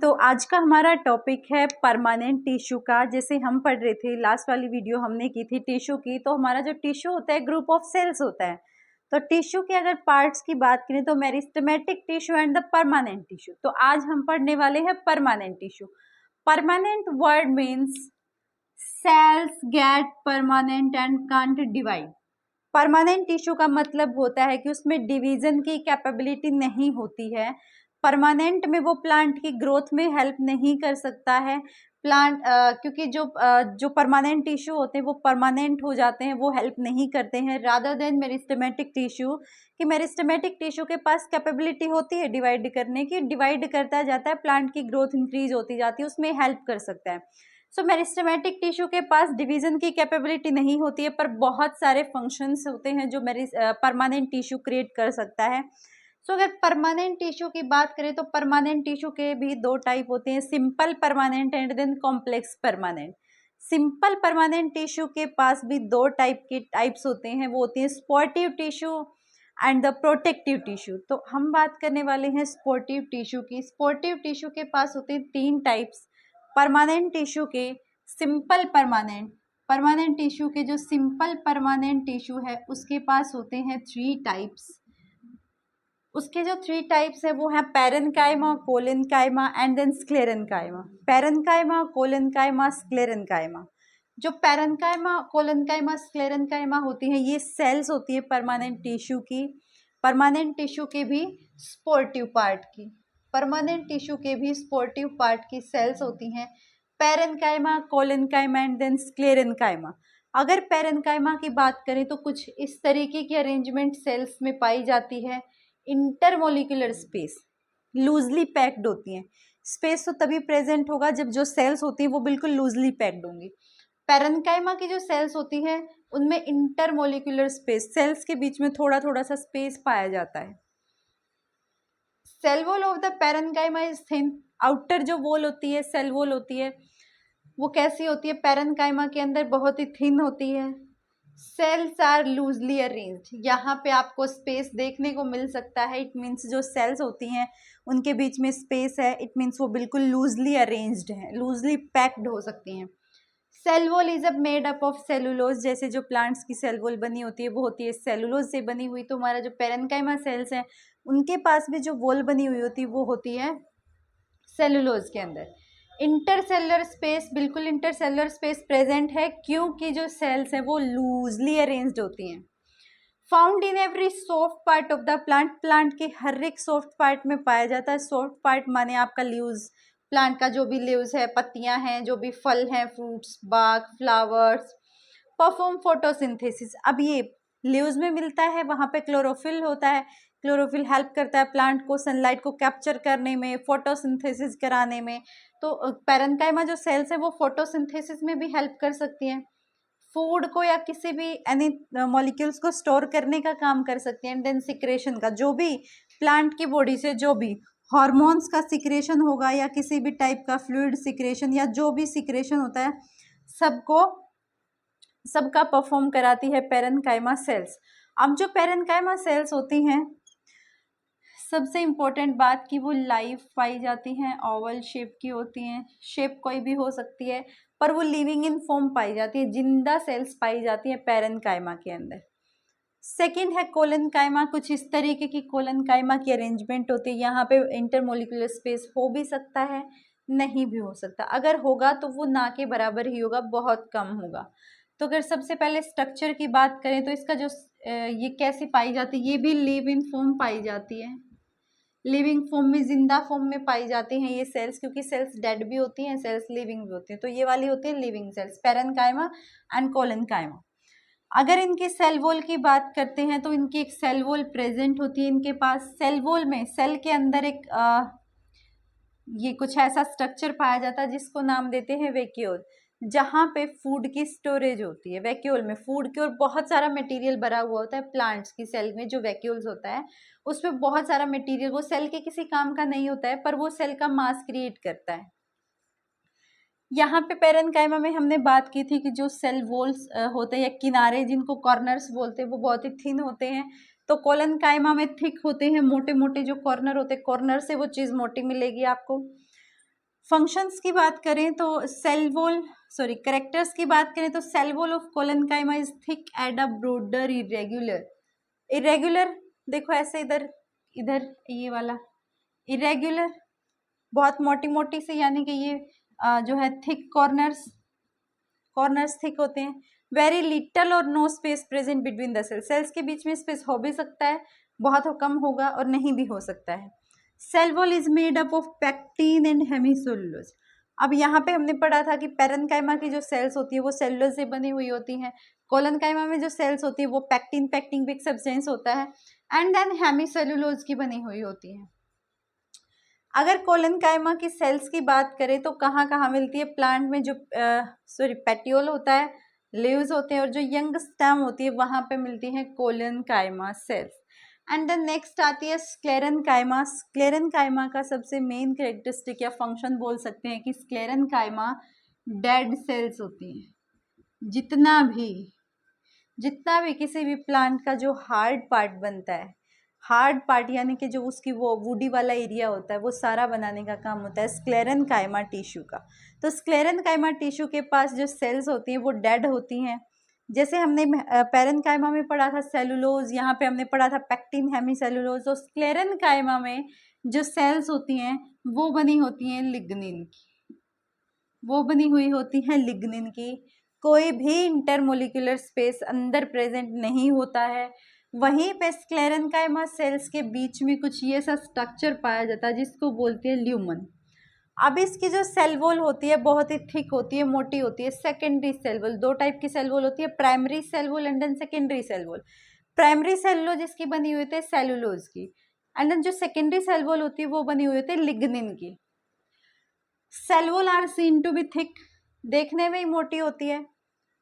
तो आज का हमारा टॉपिक है परमानेंट टिश्यू का। जैसे हम पढ़ रहे थे, लास्ट वाली वीडियो हमने की थी टिश्यू की, तो हमारा जो टिश्यू होता है ग्रुप ऑफ सेल्स होता है। तो टिश्यू के अगर पार्ट्स की बात करें तो meristematic tissue and the permanent tissue. तो आज हम पढ़ने वाले हैं permanent tissue. Permanent word means cells get permanent and can't divide. Permanent tissue का मतलब होता है कि उसमें डिवीजन की कैपेबिलिटी नहीं होती है। परमानेंट में वो प्लांट की ग्रोथ में हेल्प नहीं कर सकता है। प्लांट क्योंकि जो परमानेंट टिश्यू होते हैं वो परमानेंट हो जाते हैं, वो हेल्प नहीं करते हैं। रादर देन मेरिस्टेमेटिक टिश्यू, कि मेरिस्टेमेटिक टिश्यू के पास कैपेबिलिटी होती है डिवाइड करने की, डिवाइड करता जाता है, प्लांट की ग्रोथ इंक्रीज होती जाती है, उसमें हेल्प कर सकता है। सो मेरिस्टेमेटिक टिश्यू के पास डिवीजन की कैपेबिलिटी नहीं होती है, पर बहुत सारे फंक्शंस होते हैं जो परमानेंट टिश्यू क्रिएट कर सकता है। सो अगर परमानेंट टिश्यू की बात करें तो परमानेंट टिश्यू के भी दो टाइप होते हैं, simple permanent and then complex permanent. Simple permanent tissue के पास भी दो टाइप्स होते हैं, वो होती है sportive tissue and the protective tissue. तो हम बात करने वाले हैं स्पोर्टिव टिश्यू की। स्पोर्टिव टिश्यू के पास होते हैं तीन टाइप्स परमानेंट टिश्यू के। सिंपल परमानेंट टिश्यू के जो सिंपल परमानेंट टिश्यू है उसके पास होते हैं थ्री टाइप्स। उसके जो थ्री टाइप्स है वो है parenchyma, collenchyma and then sclerenchyma. Parenchyma, collenchyma, sclerenchyma. जो पैरेन्काइमा, कोलेन्काइमा, स्क्लेरेन्काइमा होती है ये सेल्स होती है परमानेंट टिश्यू की। परमानेंट टिश्यू के भी स्पोर्टिव पार्ट की, परमानेंट टिश्यू के भी स्पोर्टिव पार्ट की सेल्स होती हैं parenchyma, collenchyma and then sclerenchyma. अगर पैरेन्काइमा की बात करें तो कुछ इस तरीके की अरेंजमेंट सेल्स में पाई जाती है। इंटरमोलिकुलर स्पेस, लूजली पैक्ड होती हैं। स्पेस तो तभी प्रेजेंट होगा जब जो सेल्स होती हैं वो बिल्कुल लूजली पैक्ड होंगी। पैरेन्काइमा की जो सेल्स होती है उनमें इंटरमोलिकुलर स्पेस, सेल्स के बीच में थोड़ा थोड़ा सा स्पेस पाया जाता है। Cell wall of the parenchyma is thin. Outer जो वॉल होती है, सेल वॉल होती है, वो कैसी होती है? पैरेन्काइमा के अंदर बहुत ही थिन होती है। सेल्स आर लूजली अरेंज्ड, यहाँ पे आपको स्पेस देखने को मिल सकता है। इट मीन्स जो सेल्स होती हैं उनके बीच में स्पेस है, इट मीन्स वो बिल्कुल लूजली अरेंज्ड हैं, लूजली पैक्ड हो सकती हैं। सेल वॉल इज अब मेड अप ऑफ सेलुलोज। जैसे जो प्लांट्स की सेल वॉल बनी होती है वो होती है सेलुलोज से बनी हुई। तो हमारा जो पैरेन्काइमा सेल्स हैं उनके पास भी जो वॉल बनी हुई होती है वो होती है सेलुलोज के अंदर। इंटरसेलुलर स्पेस, बिल्कुल इंटरसेलुलर स्पेस प्रेजेंट है क्योंकि जो सेल्स हैं वो लूजली अरेंज्ड होती हैं। Found in every soft part of the plant, plant के हर एक सॉफ्ट पार्ट में पाया जाता है। सॉफ्ट पार्ट माने आपका लीव्स, प्लांट का जो भी लीव्स है, पत्तियां हैं, जो भी फल हैं, फ्रूट्स, बाग, फ्लावर्स, परफॉर्म फोटोसिंथेसिस। अब ये लीव्स में मिलता है, वहाँ पे क्लोरोफिल होता है। क्लोरोफिल हेल्प करता है प्लांट को सनलाइट को कैप्चर करने में, फोटोसिंथेसिस कराने में। तो पैरेन्काइमा जो सेल्स हैं वो फोटोसिंथेसिस में भी हेल्प कर सकती हैं, फूड को या किसी भी एनी मॉलिक्यूल्स को स्टोर करने का काम कर सकती हैं। एंड देन सिक्रेशन का, जो भी प्लांट की बॉडी से जो भी हॉर्मोन्स का सिक्रेशन होगा या किसी भी टाइप का फ्लूइड सिक्रेशन या जो भी सिक्रेशन होता है सबका परफॉर्म कराती है पैरेन्काइमा सेल्स। अब जो पैरेन्काइमा सेल्स होती हैं, सबसे इम्पोर्टेंट बात कि वो लाइव पाई जाती हैं, ओवल शेप की होती हैं। शेप कोई भी हो सकती है पर वो लिविंग इन फॉर्म पाई जाती है, जिंदा सेल्स पाई जाती है पैरेन्काइमा के अंदर। सेकेंड है कोलेन्काइमा। कुछ इस तरीके की कोलेन्काइमा की अरेंजमेंट होती है। यहाँ पे इंटरमोलिकुलर स्पेस हो भी सकता है, नहीं भी हो सकता। अगर होगा तो वो ना के बराबर ही होगा, बहुत कम होगा। तो अगर सबसे पहले स्ट्रक्चर की बात करें तो इसका जो ये कैसी पाई जाती है, ये भी लिव इन फॉर्म पाई जाती है। लिविंग फॉर्म में, जिंदा फॉर्म में पाई जाती हैं ये सेल्स, क्योंकि सेल्स डेड भी होती हैं, सेल्स लिविंग भी होती हैं। तो ये वाली होती है living cells, parenchyma and collenchyma. अगर इनकी सेल वॉल की बात करते हैं तो इनकी एक सेल वॉल प्रेजेंट होती है इनके पास। सेल वॉल में, सेल के अंदर एक ये कुछ ऐसा स्ट्रक्चर पाया जाता है जिसको नाम देते हैं वैक्यूल, जहाँ पे फूड की स्टोरेज होती है। वैक्यूल में फूड की और बहुत सारा मटेरियल भरा हुआ होता है। प्लांट्स की सेल में जो वैक्यूल्स होता है उसमें बहुत सारा मटेरियल, वो सेल के किसी काम का नहीं होता है पर वो सेल का मास क्रिएट करता है। यहाँ पे पैरेन्काइमा में हमने बात की थी कि जो सेल वॉल्स होते हैं या किनारे, जिनको कॉर्नर्स बोलते हैं, वो बहुत ही थिन होते हैं। तो कोलेन्काइमा में थिक होते हैं, मोटे मोटे जो कॉर्नर होते हैं, कॉर्नर से वो चीज़ मोटी मिलेगी आपको। फंक्शंस की बात करें तो कैरेक्टर्स की बात करें तो cell wall of collenchyma is thick at a broader irregular देखो ऐसे इधर इधर ये वाला इरेगुलर बहुत मोटी मोटी सी, यानी कि ये जो है थिक कॉर्नर्स थिक होते हैं। वेरी लिटल और no space present between the cells के बीच में स्पेस हो भी सकता है, बहुत कम होगा और नहीं भी हो सकता है। Cell wall is made up of pectin and hemicellulose. अब यहाँ पे हमने पढ़ा था कि पैरेन्काइमा की जो सेल्स होती है वो सेलुलोज से बनी हुई होती हैं, कोलेनकाइमा में जो सेल्स होती है वो पैक्टिन बिग सब्सटेंस होता है, एंड देन हेमीसेलुलोज की बनी हुई होती है। अगर कोलेनकाइमा की सेल्स की बात करें तो कहाँ कहाँ मिलती है? प्लांट में जो पेटियोल होता है, लीव्स होते हैं और जो यंग स्टेम होती है वहां पे मिलती है collenchyma cells. And then next आती है स्क्लेरेनकाइमा। स्क्लेरेनकाइमा का सबसे मेन कैरेक्टरिस्टिक या फंक्शन बोल सकते हैं कि स्क्लेरेनकाइमा डेड सेल्स होती हैं। जितना भी किसी भी प्लांट का जो हार्ड पार्ट बनता है, हार्ड पार्ट यानी कि जो उसकी वो वुडी वाला एरिया होता है, वो सारा बनाने का काम होता है स्क्लेरेनकाइमा टिश्यू का। तो स्क्लेरेनकाइमा टिश्यू के पास जो सेल्स होती हैं वो डेड होती हैं। जैसे हमने पैरेन्काइमा में पढ़ा था सेलुलोज, यहाँ पे हमने पढ़ा था पैक्टिन हेमीसेलुलोज। तो स्क्लेरेनकाइमा में जो सेल्स होती हैं वो बनी होती हैं लिग्निन की, वो बनी हुई होती हैं लिग्निन की। कोई भी इंटरमोलिकुलर स्पेस अंदर प्रेजेंट नहीं होता है। वहीं पे स्क्लेरेनकाइमा सेल्स के बीच में कुछ ये सा स्ट्रक्चर पाया जाता है जिसको बोलते हैं ल्यूमन। अब इसकी जो सेल वॉल होती है बहुत ही थिक होती है, मोटी होती है। सेकेंडरी सेल वॉल, दो टाइप की सेल वॉल होती है, primary cell wall and then secondary cell wall. Primary cell wall जिसकी बनी हुई होती है सेलुलोज की, एंड देन जो सेकेंडरी सेल वॉल होती है वो बनी हुई होती है लिग्निन की। Cell wall are seen to be thick, देखने में ही मोटी होती है।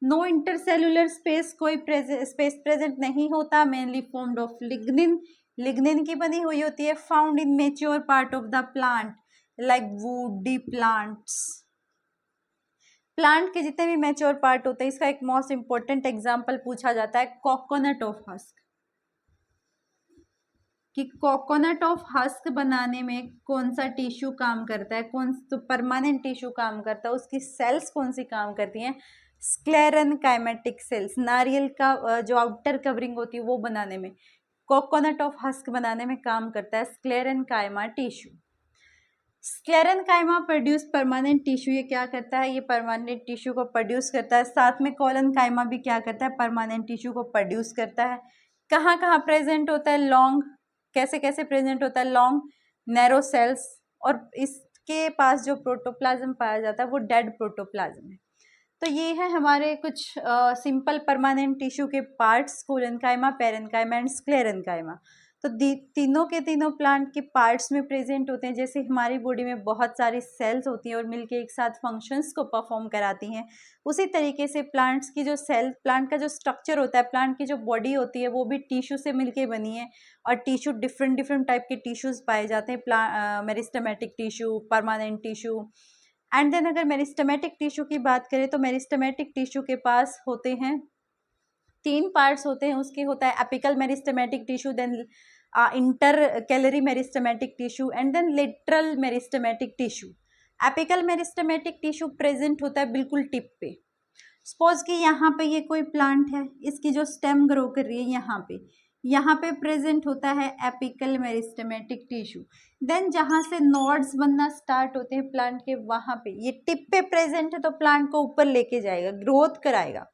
नो इंटरसेलुलर स्पेस, कोई स्पेस प्रेजेंट नहीं होता। मेनली फॉर्म्ड ऑफ लिग्निन की बनी हुई होती है। Found in mature part of the plant like woody plants. Plant के जितने भी मेच्योर पार्ट होते हैं, इसका एक मोस्ट इंपॉर्टेंट एग्जाम्पल पूछा जाता है कोकोनट ऑफ हस्क, कि कोकोनट ऑफ हस्क बनाने में कौन सा टिश्यू काम करता है, कौन तो परमानेंट टिश्यू काम करता है, उसकी सेल्स कौन सी काम करती हैं? स्क्लेरेनकाइमेटिक सेल्स। नारियल का जो आउटर कवरिंग होती है वो बनाने में, कोकोनट ऑफ हस्क बनाने में काम करता है sclerenchyma tissue. Sclerenchyma produce permanent tissue. ये क्या करता है? ये परमानेंट टिश्यू को प्रोड्यूस करता है। साथ में कोलेनकाइमा भी क्या करता है? परमानेंट टिश्यू को प्रोड्यूस करता है। कहाँ कहाँ प्रेजेंट होता है? लॉन्ग, कैसे कैसे प्रेजेंट होता है? लॉन्ग नैरो सेल्स, और इसके पास जो प्रोटोप्लाज्म पाया जाता है वो डेड प्रोटोप्लाज्म है। तो ये है हमारे कुछ सिंपल परमानेंट टिश्यू के parts, collenchyma, parenchyma and sclerenchyma. तो तीनों के तीनों प्लांट के पार्ट्स में प्रेजेंट होते हैं। जैसे हमारी बॉडी में बहुत सारी सेल्स होती हैं और मिलके एक साथ फंक्शंस को परफॉर्म कराती हैं, उसी तरीके से प्लांट्स की जो प्लांट का जो स्ट्रक्चर होता है, प्लांट की जो बॉडी होती है वो भी टिश्यू से मिलके बनी है। और टिश्यू डिफरेंट टाइप के टिश्यूज पाए जाते हैं, meristematic tissue, permanent tissue. And then अगर मेरिस्टेमेटिक टिश्यू की बात करें तो मेरिस्टेमेटिक टिश्यू के पास होते हैं 3 पार्ट्स होते हैं। उसके होता है apical meristematic tissue, then intercalary meristematic tissue and then lateral meristematic tissue. Apical meristematic tissue present होता है बिल्कुल टिप पे। सपोज कि यहाँ पे ये कोई प्लांट है, इसकी जो स्टेम ग्रो कर रही है यहाँ पे प्रेजेंट होता है एपिकल मेरिस्टेमेटिक टिश्यू। देन जहाँ से नोड्स बनना स्टार्ट होते हैं प्लांट के, वहाँ पे ये टिप पे प्रेजेंट है तो प्लांट को ऊपर लेके जाएगा, ग्रोथ कराएगा।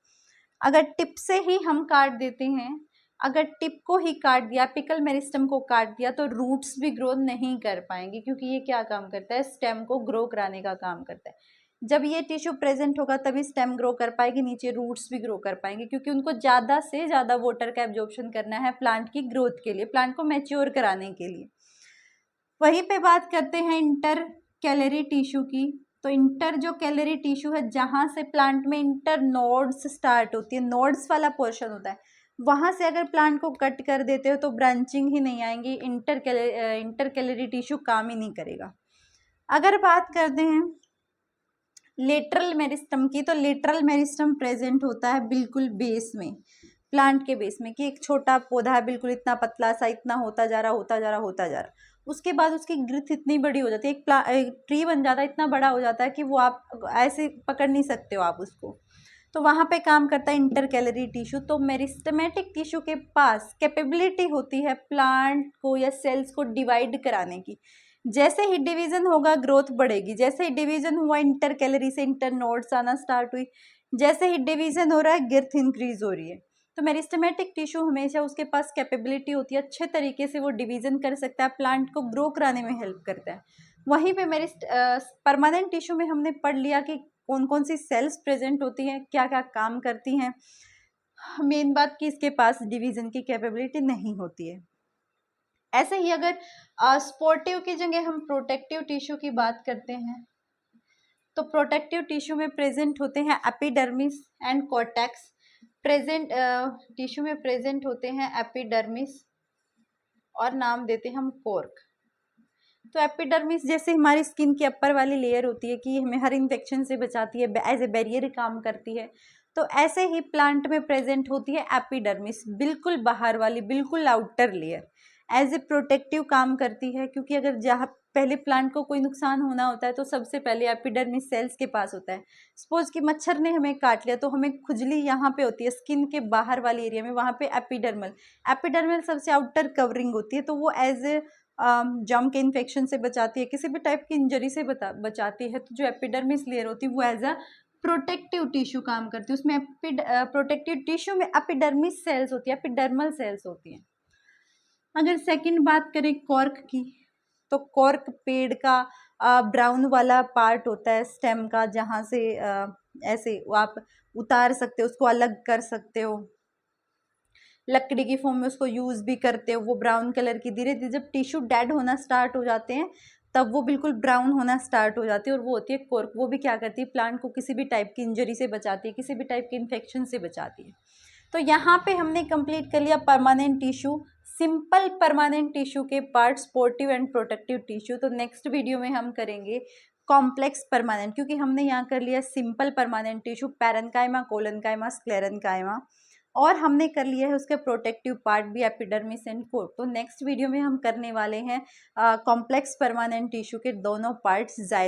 अगर टिप से ही हम काट देते हैं, अगर टिप को ही काट दिया, एपिकल मेरिस्टम को काट दिया, तो रूट्स भी ग्रो नहीं कर पाएंगे, क्योंकि ये क्या काम करता है? स्टेम को ग्रो कराने का काम करता है। जब ये टिश्यू प्रेजेंट होगा तभी स्टेम ग्रो कर पाएगी, नीचे रूट्स भी ग्रो कर पाएंगे, क्योंकि उनको ज़्यादा से ज़्यादा वाटर का एब्जॉर्प्शन करना है प्लांट की ग्रोथ के लिए, प्लांट को मैच्योर कराने के लिए। वहीं पे बात करते हैं इंटर कैलरी टिश्यू की। तो इंटर जो कैलरी टिश्यू है, जहाँ से प्लांट में इंटर नोड्स स्टार्ट होती है, नोड्स वाला पोर्शन होता है, वहाँ से अगर प्लांट को कट कर देते हो तो ब्रांचिंग ही नहीं आएंगी, इंटर कैलरी टिश्यू काम ही नहीं करेगा। अगर बात करते हैं लेटरल मेरिस्टम की, तो लेटरल मेरिस्टम प्रेजेंट होता है बिल्कुल बेस में, प्लांट के बेस में, कि एक छोटा पौधा है बिल्कुल इतना पतला सा, इतना होता जा रहा, उसके बाद उसकी ग्रोथ इतनी बड़ी हो जाती है, एक ट्री बन जाता है, इतना बड़ा हो जाता है कि वो आप ऐसे पकड़ नहीं सकते हो आप उसको। तो वहाँ पे काम करता है इंटरकैलरी टिश्यू। तो मेरिस्टेमेटिक टिश्यू के पास कैपेबिलिटी होती है प्लांट को या सेल्स को डिवाइड कराने की। जैसे ही डिवीजन होगा ग्रोथ बढ़ेगी, जैसे ही डिवीजन हुआ इंटरकैलरी से इंटरनोड्स आना स्टार्ट हुई, जैसे ही डिवीजन हो रहा है ग्रोथ इंक्रीज हो रही है। तो मेरिस्टेमेटिक टिश्यू हमेशा उसके पास कैपेबिलिटी होती है, अच्छे तरीके से वो डिवीजन कर सकता है, प्लांट को ग्रो कराने में हेल्प करता है। वहीं पे परमानेंट टिश्यू में हमने पढ़ लिया कि कौन कौन सी सेल्स प्रेजेंट होती हैं, क्या क्या काम करती हैं। मेन बात कि इसके पास डिवीजन की कैपेबिलिटी नहीं होती है। ऐसे ही अगर स्पोर्टिव की जगह हम प्रोटेक्टिव टिश्यू की बात करते हैं, तो प्रोटेक्टिव टिश्यू में प्रेजेंट होते हैं एपिडर्मिस एंड कॉर्टेक्स। टिश्यू में प्रेजेंट होते हैं एपिडर्मिस और नाम देते हैं हम कॉर्क। तो एपिडर्मिस जैसे हमारी स्किन की अपर वाली लेयर होती है कि हमें हर इन्फेक्शन से बचाती है, एज ए बैरियर काम करती है, तो ऐसे ही प्लांट में प्रेजेंट होती है एपिडर्मिस, बिल्कुल बाहर वाली, बिल्कुल outer layer, as a protective काम करती है। क्योंकि अगर जहाँ पहले प्लांट को कोई नुकसान होना होता है तो सबसे पहले एपिडर्मिस सेल्स के पास होता है। सपोज कि मच्छर ने हमें काट लिया तो हमें खुजली यहाँ पे होती है स्किन के बाहर वाली एरिया में, वहाँ पे एपिडर्मल सबसे आउटर कवरिंग होती है, तो वो एज ए जम के इन्फेक्शन से बचाती है, किसी भी टाइप की इंजरी से बचाती है। तो जो एपिडर्मिस लेयर होती है वो एज अ प्रोटेक्टिव टिश्यू काम करती है। उसमें प्रोटेक्टिव टिश्यू में एपिडर्मिस सेल्स होती है, एपिडर्मल सेल्स होती हैं। अगर सेकंड बात करें कॉर्क की, तो कॉर्क पेड़ का ब्राउन वाला पार्ट होता है स्टेम का, जहाँ से ऐसे आप उतार सकते हो, उसको अलग कर सकते हो, लकड़ी की फॉर्म में उसको यूज भी करते हो। वो ब्राउन कलर की धीरे धीरे जब टिश्यू डेड होना स्टार्ट हो जाते हैं तब वो बिल्कुल ब्राउन होना स्टार्ट हो जाती है, और वो होती है कॉर्क। वो भी क्या करती है, प्लांट को किसी भी टाइप की इंजरी से बचाती है, किसी भी टाइप के इन्फेक्शन से बचाती है। तो यहाँ पे हमने कंप्लीट कर लिया permanent tissue, simple permanent tissue के part, supportive and protective tissue. तो नेक्स्ट वीडियो में हम करेंगे कॉम्प्लेक्स परमानेंट, क्योंकि हमने यहाँ कर लिया simple permanent tissue, parenchyma, collenchyma, sclerenchyma, और हमने कर लिया है उसके प्रोटेक्टिव पार्ट भी, एपिडर्मिस एंड कोर। तो नेक्स्ट वीडियो में हम करने वाले हैं कॉम्प्लेक्स परमानेंट टिश्यू के दोनों पार्ट्स, जाइलम।